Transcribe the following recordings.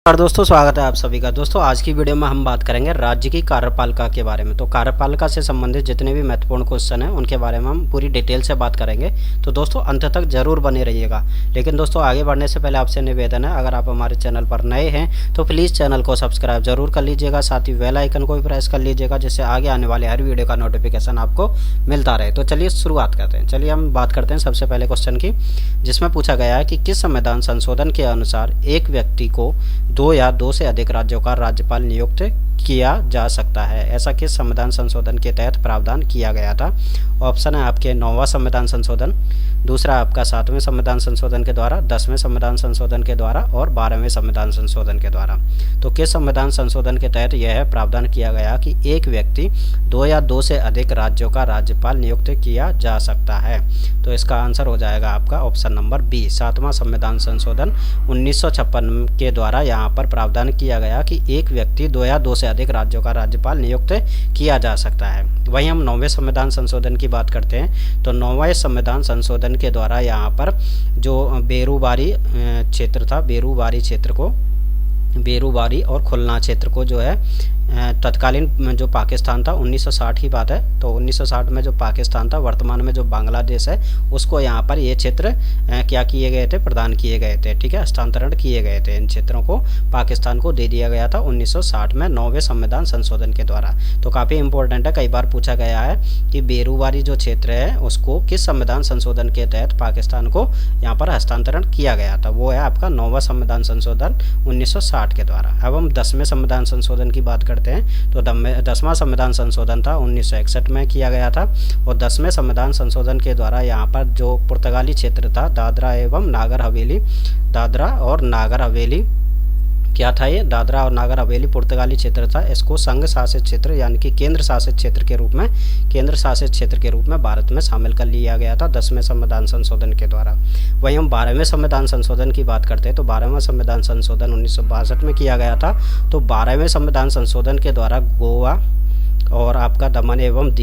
और दोस्तों स्वागत है आप सभी का। दोस्तों आज की वीडियो में हम बात करेंगे राज्य की कार्यपालिका के बारे में। तो कार्यपालिका से संबंधित जितने भी महत्वपूर्ण क्वेश्चन हैं उनके बारे में हम पूरी डिटेल से बात करेंगे। तो दोस्तों अंत तक जरूर बने रहिएगा। लेकिन दोस्तों आगे बढ़ने से पहले आपसे निवेदन है, अगर आप हमारे चैनल पर नए हैं तो प्लीज़ चैनल को सब्सक्राइब जरूर कर लीजिएगा, साथ ही बेल आइकन को भी प्रेस कर लीजिएगा जिससे आगे आने वाले हर वीडियो का नोटिफिकेशन आपको मिलता रहे। तो चलिए शुरुआत करते हैं। चलिए हम बात करते हैं सबसे पहले क्वेश्चन की, जिसमें पूछा गया है कि किस संविधान संशोधन के अनुसार एक व्यक्ति को 2 या 2 से अधिक राज्यों का राज्यपाल नियुक्त किया जा सकता है। ऐसा किस संविधान संशोधन के तहत प्रावधान किया गया था? ऑप्शन है आपके 9वां संविधान संशोधन, दूसरा आपका 7वें संविधान संशोधन के द्वारा, 10वें संविधान संशोधन के द्वारा और 12वें संविधान संशोधन के द्वारा। तो किस संविधान संशोधन के तहत यह प्रावधान किया गया कि एक व्यक्ति 2 या 2 से अधिक राज्यों का राज्यपाल नियुक्त किया जा सकता है? तो इसका आंसर हो जाएगा आपका ऑप्शन नंबर बी, 7वां संविधान संशोधन 1956 के द्वारा यहाँ पर प्रावधान किया गया कि एक व्यक्ति 2 या 2 से अधिक राज्यों का राज्यपाल नियुक्त किया जा सकता है। वहीं हम 9वें संविधान संशोधन की बात करते हैं तो 9वें संविधान संशोधन के द्वारा यहाँ पर जो बेरूबारी क्षेत्र था, बेरूबारी और खुलना क्षेत्र को जो है तत्कालीन जो पाकिस्तान था 1960 की बात है, तो 1960 में जो पाकिस्तान था, वर्तमान में जो बांग्लादेश है, उसको यहाँ पर ये क्षेत्र क्या किए गए थे, प्रदान किए गए थे। ठीक है, हस्तांतरण किए गए थे। इन क्षेत्रों को पाकिस्तान को दे दिया गया था 1960 में 9वें संविधान संशोधन के द्वारा। तो काफ़ी इंपॉर्टेंट है, कई बार पूछा गया है कि बेरूबारी जो क्षेत्र है उसको किस संविधान संशोधन के तहत पाकिस्तान को यहाँ पर हस्तांतरण किया गया था? वो है आपका 9वां संविधान संशोधन 1960 के द्वारा। अब हम 10वें संविधान संशोधन की बात करते हैं तो 10वां संविधान संशोधन था 1961 में किया गया था, और 10वें संविधान संशोधन के द्वारा यहाँ पर जो पुर्तगाली क्षेत्र था दादरा और नागर हवेली क्या था, ये दादरा और नागर हवेली पुर्तगाली क्षेत्र था, इसको संघ शासित क्षेत्र यानी कि केंद्र शासित क्षेत्र के रूप में भारत में शामिल कर लिया गया था 10वें संविधान संशोधन के द्वारा। वहीं हम 12वें संविधान संशोधन की बात करते हैं तो 12वां संविधान संशोधन 1962 में किया गया था। तो 12वें संविधान संशोधन के द्वारा गोवा और आपका दमन एवं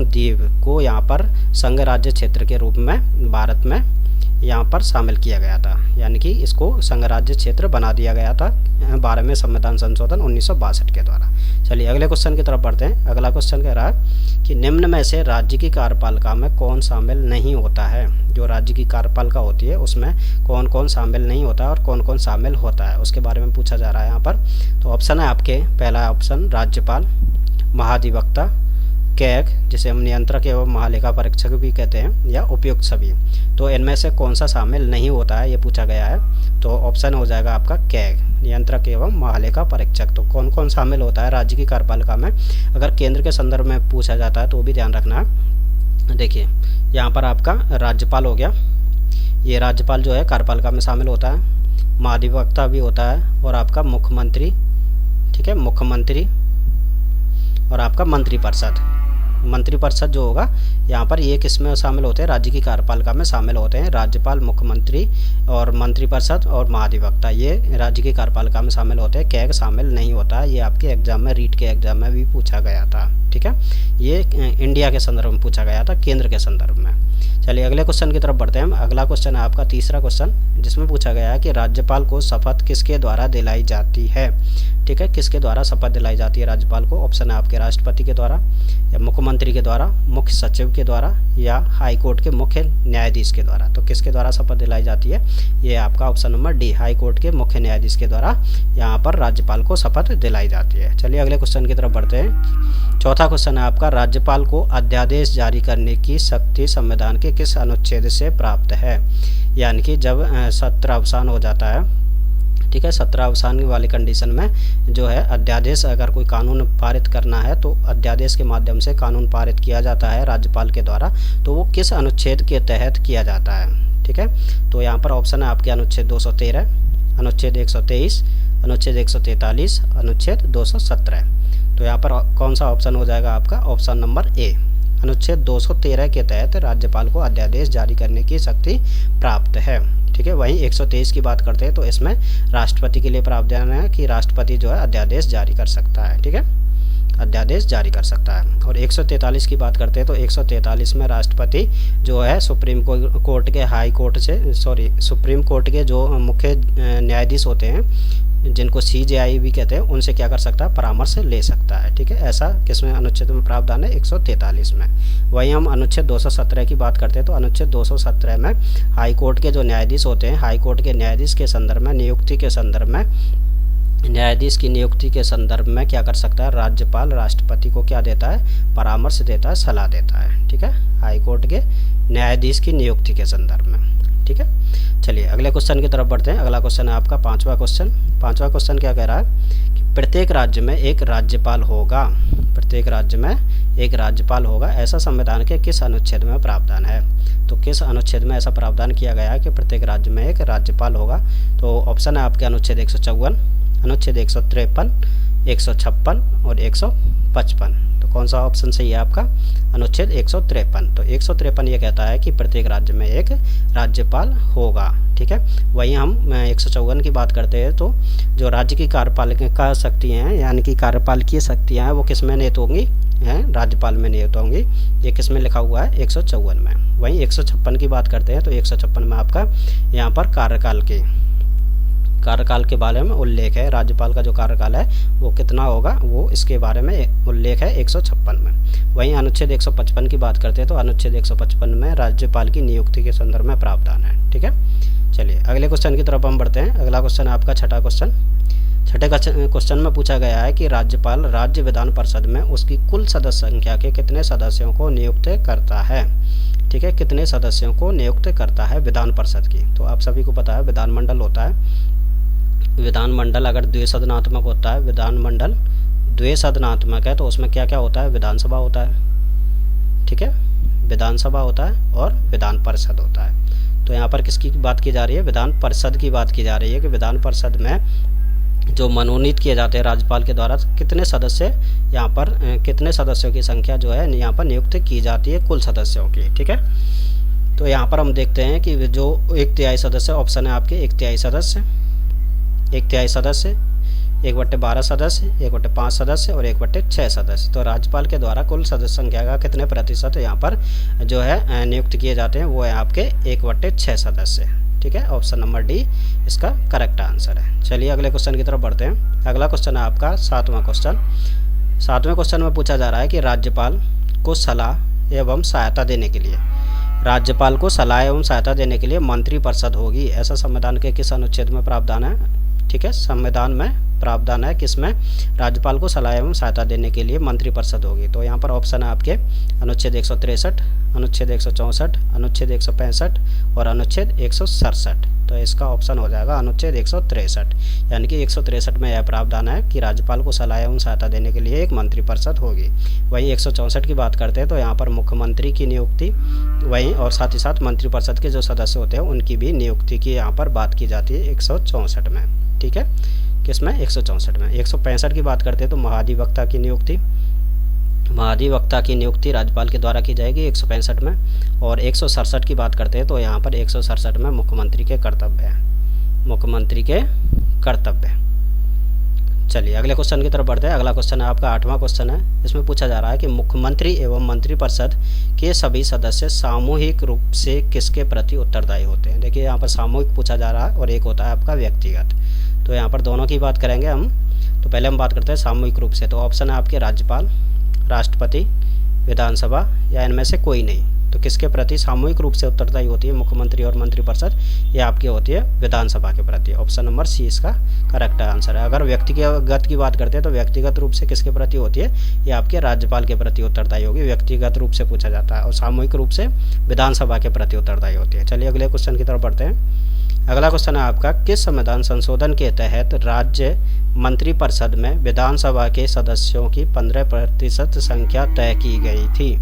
दीव को यहाँ पर संघ राज्य क्षेत्र के रूप में भारत में यहाँ पर शामिल किया गया था, यानी कि इसको संघ राज्य क्षेत्र बना दिया गया था 12वें संविधान संशोधन 1962 के द्वारा। चलिए अगले क्वेश्चन की तरफ बढ़ते हैं। अगला क्वेश्चन कह रहा है कि निम्न में से राज्य की कार्यपालिका में कौन शामिल नहीं होता है? जो राज्य की कार्यपालिका होती है उसमें कौन कौन शामिल नहीं होता है और कौन कौन शामिल होता है, उसके बारे में पूछा जा रहा है यहाँ पर। तो ऑप्शन है आपके, पहला ऑप्शन राज्यपाल, महाधिवक्ता, कैग जिसे हम नियंत्रक एवं महालेखा परीक्षक भी कहते हैं, या उपयुक्त सभी। तो इनमें से कौन सा शामिल नहीं होता है ये पूछा गया है। तो ऑप्शन हो जाएगा आपका कैग, नियंत्रक एवं महालेखा परीक्षक। तो कौन कौन शामिल होता है राज्य की कार्यपालिका में? अगर केंद्र के संदर्भ में पूछा जाता है तो भी ध्यान रखना है। देखिए यहाँ पर आपका राज्यपाल हो गया, ये राज्यपाल जो है कार्यपालिका में शामिल होता है, महाधिवक्ता भी होता है, और आपका मुख्यमंत्री, ठीक है, मुख्यमंत्री, और आपका मंत्रिपरिषद जो होगा यहाँ पर ये किसमें शामिल होते हैं? राज्य की कार्यपालिका में शामिल होते हैं। राज्यपाल, मुख्यमंत्री और मंत्रिपरिषद और महाधिवक्ता ये राज्य की कार्यपालिका में शामिल होते हैं। कैग शामिल नहीं होता है, ये आपके एग्जाम में, रीट के एग्जाम में भी पूछा गया था। ठीक है, ये इंडिया के संदर्भ में पूछा गया था, केंद्र के संदर्भ में। चलिए अगले क्वेश्चन की तरफ बढ़ते हैं। अगला क्वेश्चन है आपका तीसरा क्वेश्चन, जिसमें पूछा गया है कि राज्यपाल को शपथ किसके द्वारा दिलाई जाती है? ठीक है, किसके द्वारा शपथ दिलाई जाती है राज्यपाल को? ऑप्शन है आपके राष्ट्रपति के द्वारा, या मुख्यमंत्री के द्वारा, मुख्य सचिव के द्वारा, या हाईकोर्ट के मुख्य न्यायाधीश के द्वारा। तो किसके द्वारा शपथ दिलाई जाती है? ये आपका ऑप्शन नंबर डी, हाईकोर्ट के मुख्य न्यायाधीश के द्वारा यहाँ पर राज्यपाल को शपथ दिलाई जाती है। चलिए अगले क्वेश्चन की तरफ बढ़ते हैं। चौथा क्वेश्चन है आपका, राज्यपाल को अध्यादेश जारी करने की शक्ति संविधान के किस अनुच्छेद से प्राप्त है? यानी कि जब सत्र अवसान हो जाता है, ठीक है, सत्र अवसान वाली कंडीशन में जो है अध्यादेश, अगर कोई कानून पारित करना है तो अध्यादेश के माध्यम से कानून पारित किया जाता है राज्यपाल के द्वारा, तो वो किस अनुच्छेद के तहत किया जाता है? ठीक है, तो यहाँ पर ऑप्शन है आपके अनुच्छेद 213, अनुच्छेद 123, अनुच्छेद 143, अनुच्छेद 217। तो यहाँ पर कौन सा ऑप्शन हो जाएगा आपका? ऑप्शन नंबर ए, अनुच्छेद 213 के तहत राज्यपाल को अध्यादेश जारी करने की शक्ति प्राप्त है। ठीक है, वहीं 123 की बात करते हैं तो इसमें राष्ट्रपति के लिए प्रावधान है कि राष्ट्रपति जो है अध्यादेश जारी कर सकता है। ठीक है, अध्यादेश जारी कर सकता है। और 143 की बात करते हैं तो 143 में राष्ट्रपति जो है सुप्रीम कोर्ट के सुप्रीम कोर्ट के जो मुख्य न्यायाधीश होते हैं, जिनको CJI भी कहते हैं, उनसे क्या कर सकता है, परामर्श ले सकता है। ठीक है, ऐसा किसमें अनुच्छेद में प्रावधान है, 143 में। वहीं हम अनुच्छेद 217 की बात करते हैं तो अनुच्छेद 217 में हाई कोर्ट के जो न्यायाधीश होते हैं, हाई कोर्ट के न्यायाधीश के संदर्भ में, नियुक्ति के संदर्भ में, न्यायाधीश की नियुक्ति के संदर्भ में क्या कर सकता है, राज्यपाल राष्ट्रपति को क्या देता है, परामर्श देता है, सलाह देता है। ठीक है, हाई कोर्ट के न्यायाधीश की नियुक्ति के संदर्भ में। ठीक है, चलिए अगले क्वेश्चन की तरफ बढ़ते हैं। अगला क्वेश्चन है आपका 5वां क्वेश्चन। 5वां क्वेश्चन क्या कह रहा है कि प्रत्येक राज्य में एक राज्यपाल होगा, प्रत्येक राज्य में एक राज्यपाल होगा, ऐसा संविधान के किस अनुच्छेद में प्रावधान है। तो किस अनुच्छेद में ऐसा प्रावधान किया गया है कि प्रत्येक राज्य में एक राज्यपाल होगा। तो ऑप्शन है आपके अनुच्छेद 154, अनुच्छेद 153, 156 और 155। तो कौन सा ऑप्शन सही है आपका, अनुच्छेद 153। तो 153 ये कहता है कि प्रत्येक राज्य में एक राज्यपाल होगा। ठीक है, वहीं हम 154 की बात करते हैं तो जो राज्य की कार्यपालिका शक्तियाँ हैं, यानी कि कार्यपालकीय शक्तियाँ हैं, वो किस में निहित होंगी, हैं राज्यपाल में निहित होंगी। ये किस में लिखा हुआ है, 154 में। वहीं 156 की बात करते हैं तो 156 में आपका यहाँ पर कार्यकाल के बारे में उल्लेख है। राज्यपाल का जो कार्यकाल है वो कितना होगा, वो इसके बारे में उल्लेख है 156 में। वहीं अनुच्छेद 155 की बात करते हैं तो अनुच्छेद 155 में राज्यपाल की नियुक्ति के संदर्भ में प्रावधान है। ठीक है, चलिए अगले क्वेश्चन की तरफ हम बढ़ते हैं। अगला क्वेश्चन है आपका 6वां क्वेश्चन। 6ठे क्वेश्चन में पूछा गया है कि राज्यपाल राज्य विधान परिषद में उसकी कुल सदस्य संख्या के कितने सदस्यों को नियुक्त करता है। ठीक है, कितने सदस्यों को नियुक्त करता है विधान परिषद की। तो आप सभी को पता है विधानमंडल होता है, विधानमंडल अगर द्विसदनात्मक होता है, विधानमंडल द्विसदनात्मक है तो उसमें क्या क्या होता है, विधानसभा होता है। ठीक है, विधानसभा होता है और विधान परिषद होता है। तो यहाँ पर किसकी बात की जा रही है, विधान परिषद की बात की जा रही है कि विधान परिषद में जो मनोनीत किए जाते हैं राज्यपाल के द्वारा, कितने सदस्य यहाँ पर, कितने सदस्यों की संख्या जो है यहाँ पर नियुक्त की जाती है कुल सदस्यों की। ठीक है, तो यहाँ पर हम देखते हैं कि जो 1/3 सदस्य, ऑप्शन है आपके 1/3 सदस्य, 1/3 सदस्य, 1/12 सदस्य, 1/5 सदस्य और 1/6 सदस्य। तो राज्यपाल के द्वारा कुल सदस्य संख्या का कितने प्रतिशत यहाँ पर जो है नियुक्त किए जाते हैं, वो है आपके 1/6 सदस्य। ठीक है, ऑप्शन नंबर डी इसका करेक्ट आंसर है। चलिए अगले क्वेश्चन की तरफ बढ़ते हैं। अगला क्वेश्चन है आपका 7वां क्वेश्चन। 7वें क्वेश्चन में पूछा जा रहा है कि राज्यपाल को सलाह एवं सहायता देने के लिए, राज्यपाल को सलाह एवं सहायता देने के लिए मंत्रिपरिषद होगी, ऐसा संविधान के किस अनुच्छेद में प्रावधान है। ठीक है, संविधान में प्रावधान है किसमें, राज्यपाल को सलाह एवं सहायता देने के लिए मंत्रिपरिषद होगी। तो यहाँ पर ऑप्शन है आपके अनुच्छेद 163, अनुच्छेद 164, अनुच्छेद 165 और अनुच्छेद 167। तो इसका ऑप्शन हो जाएगा अनुच्छेद 163, यानी कि 163 में यह प्रावधान है कि राज्यपाल को सलाह एवं सहायता देने के लिए एक मंत्रिपरिषद होगी। वहीं 164 की बात करते हैं तो यहाँ पर मुख्यमंत्री की नियुक्ति, वहीं और साथ ही साथ मंत्रिपरिषद के जो सदस्य होते हैं उनकी भी नियुक्ति की यहाँ पर बात की जाती है 164 में। ठीक है, किसमें, 164 में। 165 की बात करते हैं तो महाधिवक्ता की नियुक्ति, महाधिवक्ता की नियुक्ति राज्यपाल के द्वारा की जाएगी 165 में। और 167 की बात करते हैं तो यहाँ पर 167 में मुख्यमंत्री के कर्तव्य है, मुख्यमंत्री के कर्तव्य। चलिए अगले क्वेश्चन की तरफ बढ़ते हैं। अगला क्वेश्चन है आपका 8वां क्वेश्चन है। इसमें पूछा जा रहा है कि मुख्यमंत्री एवं मंत्रिपरिषद के सभी सदस्य सामूहिक रूप से किसके प्रति उत्तरदायी होते हैं। देखिए यहाँ पर सामूहिक पूछा जा रहा है और एक होता है आपका व्यक्तिगत। तो यहाँ पर दोनों की बात करेंगे हम। तो पहले हम बात करते हैं सामूहिक रूप से। तो ऑप्शन है आपके राज्यपाल, राष्ट्रपति, विधानसभा या इनमें से कोई नहीं। तो किसके प्रति सामूहिक रूप से उत्तरदायी होती है मुख्यमंत्री और मंत्रिपरिषद, ये आपकी होती है विधानसभा के प्रति। ऑप्शन नंबर सी इसका करेक्ट आंसर है। अगर व्यक्तिगत की बात करते हैं तो व्यक्तिगत रूप से किसके प्रति होती है, ये आपके राज्यपाल के प्रति उत्तरदायी होगी, व्यक्तिगत रूप से पूछा जाता है। और सामूहिक रूप से विधानसभा के प्रति उत्तरदायी होती है। चलिए अगले क्वेश्चन की तरफ बढ़ते हैं। अगला क्वेश्चन है आपका, किस संविधान संशोधन के तहत राज्य मंत्रिपरिषद में विधानसभा के सदस्यों की 15% संख्या तय की गई थी।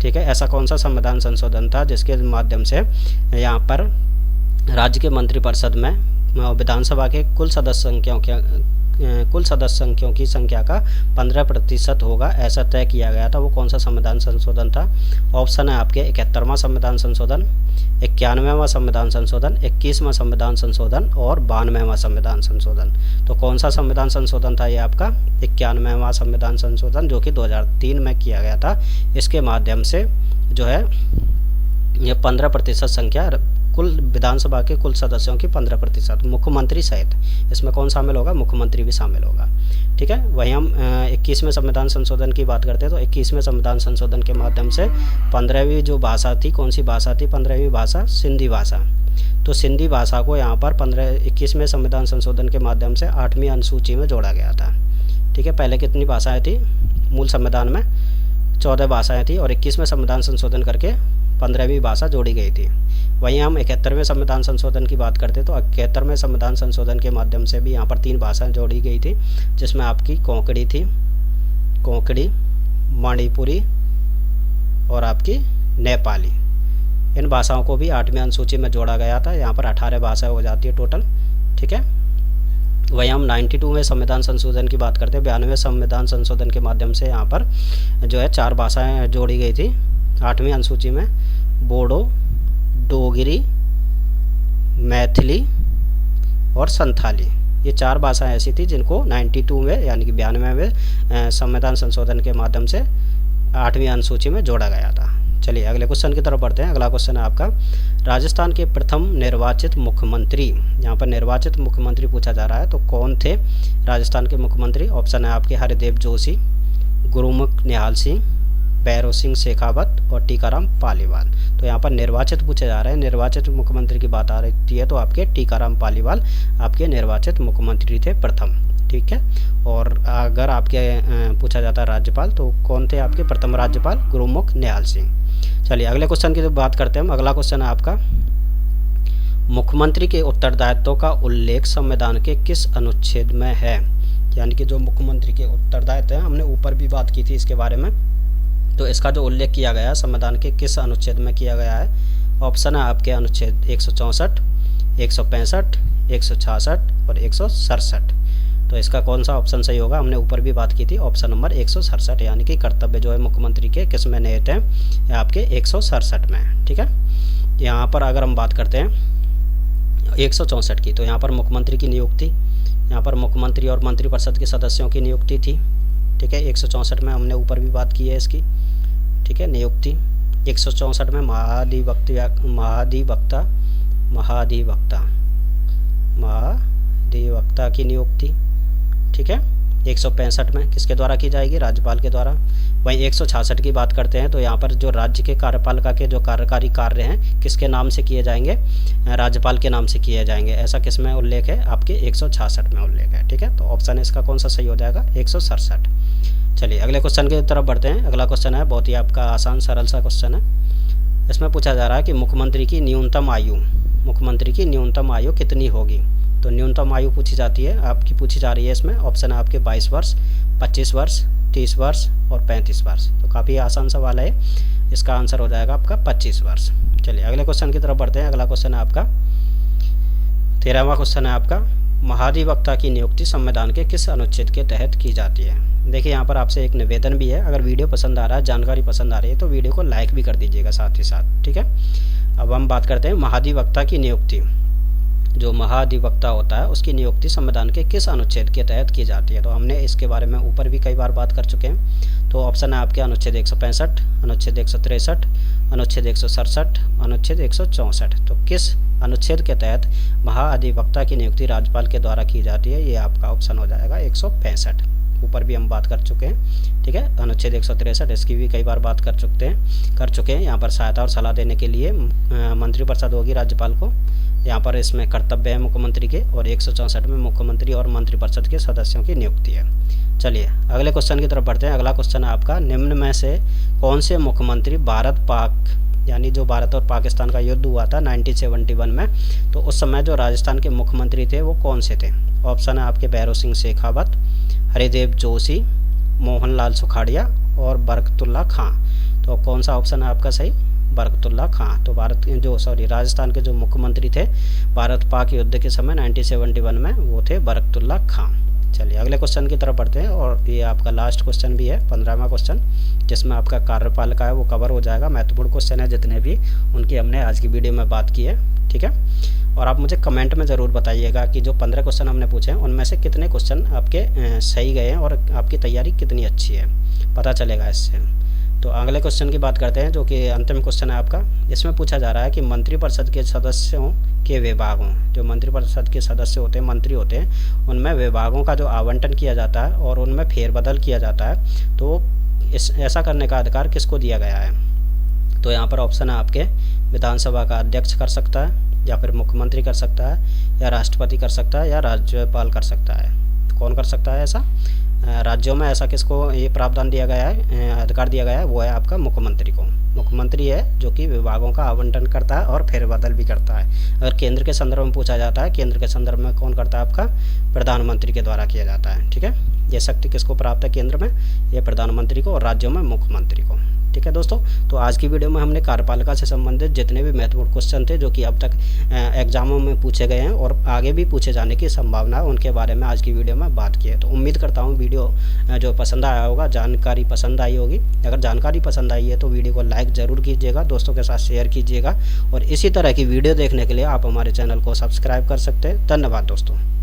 ठीक है, ऐसा कौन सा संविधान संशोधन था जिसके माध्यम से यहाँ पर राज्य के मंत्रिपरिषद में विधानसभा के कुल सदस्य संख्याओं कुल सदस्य संख्यों की संख्या का 15% होगा, ऐसा तय किया गया था। वो कौन सा संविधान संशोधन था? ऑप्शन है आपके 71वां संविधान संशोधन, 91वां संविधान संशोधन, 21वां संविधान संशोधन और 92वां संविधान संशोधन। तो कौन सा संविधान संशोधन था ये आपका? 91वां संविधान संशोधन, जो कि 2003 में किया गया था। इसके माध्यम से जो है ये 15% संख्या, कुल विधानसभा के कुल सदस्यों की 15%, मुख्यमंत्री सहित। इसमें कौन शामिल होगा? मुख्यमंत्री भी शामिल होगा। ठीक है। वहीं हम 21वें संविधान संशोधन की बात करते हैं, तो 21वें संविधान संशोधन के माध्यम से 15वीं जो भाषा थी, कौन सी भाषा थी? 15वीं भाषा सिंधी भाषा। तो सिंधी भाषा को यहाँ पर 21वें संविधान संशोधन के माध्यम से 8वीं अनुसूची में जोड़ा गया था। ठीक है। पहले कितनी भाषाएँ थी? मूल संविधान में 14 भाषाएँ थी और 21वें संविधान संशोधन करके 15वीं भाषा जोड़ी गई थी। वहीं हम 71वें संविधान संशोधन की बात करते हैं, तो 71वें संविधान संशोधन के माध्यम से भी यहाँ पर 3 भाषाएं जोड़ी गई थी, जिसमें आपकी कोंकणी थी, कोंकणी, मणिपुरी और आपकी नेपाली। इन भाषाओं को भी 8वीं अनुसूची में जोड़ा गया था। यहाँ पर 18 भाषाएं हो जाती है टोटल। ठीक है। वहीं हम 92वें संविधान संशोधन की बात करते हैं। 92वें संविधान संशोधन के माध्यम से यहाँ पर जो है 4 भाषाएं जोड़ी गई थी 8वीं अनुसूची में, बोडो, डोगरी, मैथिली और संथाली। ये 4 भाषाएं ऐसी थी जिनको 92वें यानी कि 92वें संविधान संशोधन के माध्यम से 8वीं अनुसूची में जोड़ा गया था। चलिए अगले क्वेश्चन की तरफ बढ़ते हैं। अगला क्वेश्चन है आपका, राजस्थान के प्रथम निर्वाचित मुख्यमंत्री। यहाँ पर निर्वाचित मुख्यमंत्री पूछा जा रहा है, तो कौन थे राजस्थान के मुख्यमंत्री? ऑप्शन है आपके हरिदेव जोशी, गुरुमुख निहाल सिंह, भैरव सिंह शेखावत और टीकाराम पालीवाल। तो यहाँ पर निर्वाचित पूछे जा रहे हैं, निर्वाचित मुख्यमंत्री की बात आ रही है, तो आपके टीकाराम पालीवाल आपके निर्वाचित मुख्यमंत्री थे प्रथम। ठीक है। और अगर आपके पूछा जाता है राज्यपाल, तो कौन थे आपके प्रथम राज्यपाल? गुरुमुख निहाल सिंह। चलिए अगले क्वेश्चन की बात करते हैं हम। अगला क्वेश्चन है आपका, मुख्यमंत्री के उत्तरदायित्व का उल्लेख संविधान के किस अनुच्छेद में है? यानी कि जो मुख्यमंत्री के उत्तरदायित्व है, हमने ऊपर भी बात की थी इसके बारे में, तो इसका जो उल्लेख किया गया है संविधान के किस अनुच्छेद में किया गया है? ऑप्शन है आपके अनुच्छेद 164, 165, 166 और 167। तो इसका कौन सा ऑप्शन सही होगा? हमने ऊपर भी बात की थी, ऑप्शन नंबर 167, यानी कि कर्तव्य जो है मुख्यमंत्री के किस में निहित हैं? ये आपके 167 में है। ठीक है। यहाँ पर अगर हम बात करते हैं 164 की, तो यहाँ पर मुख्यमंत्री की नियुक्ति, यहाँ पर मुख्यमंत्री और मंत्रिपरिषद के सदस्यों की नियुक्ति थी। ठीक है। 164 में हमने ऊपर भी बात की है इसकी। ठीक है। नियुक्ति 164 में महाधिवक्ता की नियुक्ति। ठीक है। 165 में किसके द्वारा की जाएगी? राज्यपाल के द्वारा। वहीं 166 की बात करते हैं, तो यहाँ पर जो राज्य के कार्यपालिका के जो कार्यकारी कार्य हैं किसके नाम से किए जाएंगे? राज्यपाल के नाम से किए जाएंगे। ऐसा किस में उल्लेख है? आपके 166 में उल्लेख है। ठीक है। तो ऑप्शन इसका कौन सा सही हो जाएगा? 167। चलिए अगले क्वेश्चन की तरफ बढ़ते हैं। अगला क्वेश्चन है बहुत ही आपका आसान सरल सा क्वेश्चन है। इसमें पूछा जा रहा है कि मुख्यमंत्री की न्यूनतम आयु कितनी होगी? तो न्यूनतम आयु पूछी जाती है, आपकी पूछी जा रही है इसमें। ऑप्शन है आपके 22 वर्ष, 25 वर्ष, 30 वर्ष और 35 वर्ष। तो काफ़ी आसान सवाल है, इसका आंसर हो जाएगा आपका 25 वर्ष। चलिए अगले क्वेश्चन की तरफ बढ़ते हैं। अगला क्वेश्चन है आपका 13वां क्वेश्चन है आपका, महाधिवक्ता की नियुक्ति संविधान के किस अनुच्छेद के तहत की जाती है? देखिए यहाँ पर आपसे एक निवेदन भी है, अगर वीडियो पसंद आ रहा है, जानकारी पसंद आ रही है, तो वीडियो को लाइक भी कर दीजिएगा साथ ही साथ। ठीक है। अब हम बात करते हैं महाधिवक्ता की नियुक्ति। जो महाधिवक्ता होता है उसकी नियुक्ति संविधान के किस अनुच्छेद के तहत की जाती है? तो हमने इसके बारे में ऊपर भी कई बार बात कर चुके हैं। तो ऑप्शन है आपके अनुच्छेद 165, अनुच्छेद 163, अनुच्छेद 167, अनुच्छेद 164। तो किस अनुच्छेद के तहत महाधिवक्ता की नियुक्ति राज्यपाल के द्वारा की जाती है? ये आपका ऑप्शन हो जाएगा 165। ऊपर भी हम बात कर चुके हैं। ठीक है। अनुच्छेद 163 इसकी भी कई बार बात कर चुके हैं। यहाँ पर सहायता और सलाह देने के लिए मंत्रिपरिषद होगी राज्यपाल को। यहाँ पर इसमें कर्तव्य है मुख्यमंत्री के, और 164 में मुख्यमंत्री और मंत्रिपरिषद के सदस्यों की नियुक्ति है। चलिए अगले क्वेश्चन की तरफ बढ़ते हैं। अगला क्वेश्चन है आपका, निम्न में से कौन से मुख्यमंत्री भारत-पाक, यानी जो भारत और पाकिस्तान का युद्ध हुआ था 1971 में, तो उस समय जो राजस्थान के मुख्यमंत्री थे वो कौन से थे? ऑप्शन है आपके भैरव सिंह शेखावत, हरिदेव जोशी, मोहनलाल सुखाड़िया और बरकतुल्ला खां। तो कौन सा ऑप्शन है आपका सही? बरकतुल्ला खां। तो राजस्थान के जो मुख्यमंत्री थे भारत पाक युद्ध के समय 1971 में, वो थे बरकतुल्ला खां। चलिए अगले क्वेश्चन की तरफ बढ़ते हैं, और ये आपका लास्ट क्वेश्चन भी है, 15वां क्वेश्चन, जिसमें आपका कार्यपालिका है वो कवर हो जाएगा। महत्वपूर्ण क्वेश्चन है जितने भी, उनकी हमने आज की वीडियो में बात की है, ठीक है। और आप मुझे कमेंट में ज़रूर बताइएगा कि जो 15 क्वेश्चन हमने पूछे हैं उनमें से कितने क्वेश्चन आपके सही गए हैं और आपकी तैयारी कितनी अच्छी है, पता चलेगा इससे। तो अगले क्वेश्चन की बात करते हैं, जो कि अंतिम क्वेश्चन है आपका। इसमें पूछा जा रहा है कि मंत्रिपरिषद के सदस्यों के विभागों, जो मंत्रिपरिषद के सदस्य होते हैं, मंत्री होते हैं, उनमें विभागों का जो आवंटन किया जाता है और उनमें फेरबदल किया जाता है, तो ऐसा करने का अधिकार किसको दिया गया है? तो यहाँ पर ऑप्शन है आपके, विधानसभा का अध्यक्ष कर सकता है, या फिर मुख्यमंत्री कर सकता है, या राष्ट्रपति कर सकता है, या राज्यपाल कर सकता है। तो कौन कर सकता है ऐसा? राज्यों में ऐसा किसको ये प्रावधान दिया गया है, अधिकार दिया गया है? वो है आपका मुख्यमंत्री को। मुख्यमंत्री है जो कि विभागों का आवंटन करता है और फेरबदल भी करता है। अगर केंद्र के संदर्भ में पूछा जाता है, केंद्र के संदर्भ में कौन करता है? आपका प्रधानमंत्री के द्वारा किया जाता है, ठीक है। ये शक्ति किसको प्राप्त है केंद्र में? ये प्रधानमंत्री को, और राज्यों में मुख्यमंत्री को, ठीक है दोस्तों। तो आज की वीडियो में हमने कार्यपालिका से संबंधित जितने भी महत्वपूर्ण क्वेश्चन थे, जो कि अब तक एग्जामों में पूछे गए हैं और आगे भी पूछे जाने की संभावना है, उनके बारे में आज की वीडियो में बात की है। तो उम्मीद करता हूँ वीडियो जो पसंद आया होगा, जानकारी पसंद आई होगी। अगर जानकारी पसंद आई है तो वीडियो को लाइक ज़रूर कीजिएगा, दोस्तों के साथ शेयर कीजिएगा, और इसी तरह की वीडियो देखने के लिए आप हमारे चैनल को सब्सक्राइब कर सकते हैं। धन्यवाद दोस्तों।